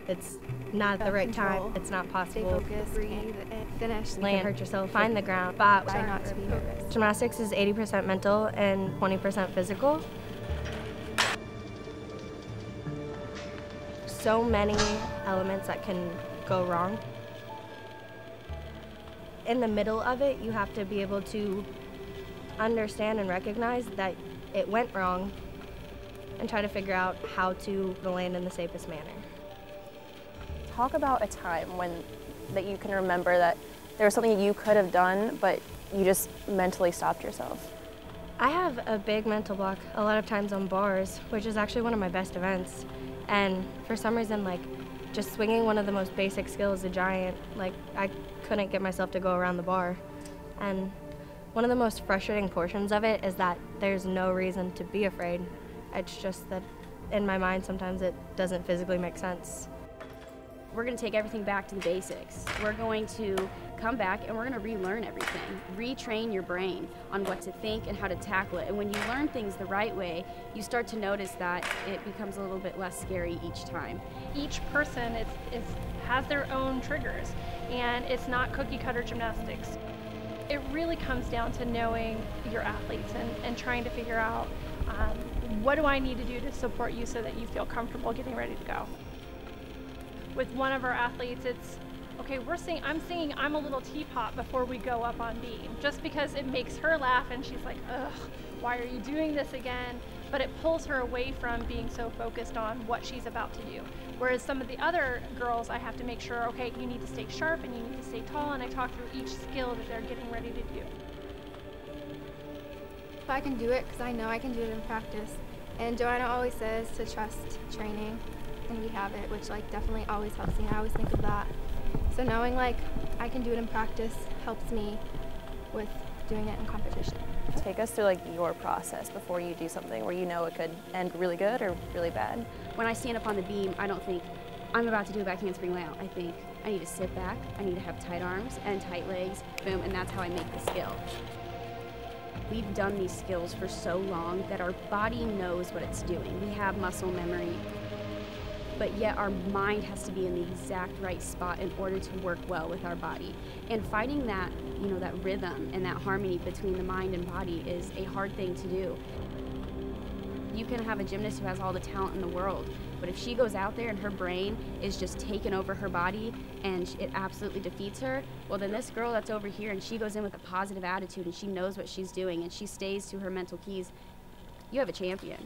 it's not the right time. It's not possible. Stay focused, breathe, and finish. Land, hurt yourself, find the ground. But try not to be nervous. Gymnastics is 80% mental and 20% physical. So many elements that can go wrong. In the middle of it, you have to be able to understand and recognize that it went wrong and try to figure out how to land in the safest manner. Talk about a time that you can remember that there was something you could have done, but you just mentally stopped yourself. I have a big mental block a lot of times on bars, which is actually one of my best events. And for some reason, like, just swinging one of the most basic skills, a giant, like, I couldn't get myself to go around the bar. And one of the most frustrating portions of it is that there's no reason to be afraid. It's just that in my mind, sometimes it doesn't physically make sense. We're going to take everything back to the basics. We're going to come back and we're going to relearn everything. Retrain your brain on what to think and how to tackle it. And when you learn things the right way, you start to notice that it becomes a little bit less scary each time. Each person has their own triggers, and it's not cookie cutter gymnastics. It really comes down to knowing your athletes and trying to figure out what do I need to do to support you so that you feel comfortable getting ready to go. With one of our athletes, it's, okay, I'm singing I'm a Little Teapot before we go up on beam, just because it makes her laugh and she's like, ugh, why are you doing this again? But it pulls her away from being so focused on what she's about to do. Whereas some of the other girls, I have to make sure, okay, you need to stay sharp and you need to stay tall, and I talk through each skill that they're getting ready to do. I can do it because I know I can do it in practice. And Joanna always says to trust training, and we have it, which like definitely always helps me. I always think of that. So knowing like I can do it in practice helps me with doing it in competition. Take us through like your process before you do something where you know it could end really good or really bad. When I stand up on the beam, I don't think I'm about to do a back handspring layout. I think I need to sit back, I need to have tight arms and tight legs, boom, and that's how I make the skill. We've done these skills for so long that our body knows what it's doing. We have muscle memory, but yet our mind has to be in the exact right spot in order to work well with our body. And finding that, that rhythm and that harmony between the mind and body is a hard thing to do. You can have a gymnast who has all the talent in the world, but if she goes out there and her brain is just taking over her body and it absolutely defeats her, well then this girl that's over here and she goes in with a positive attitude and she knows what she's doing and she stays to her mental keys, you have a champion.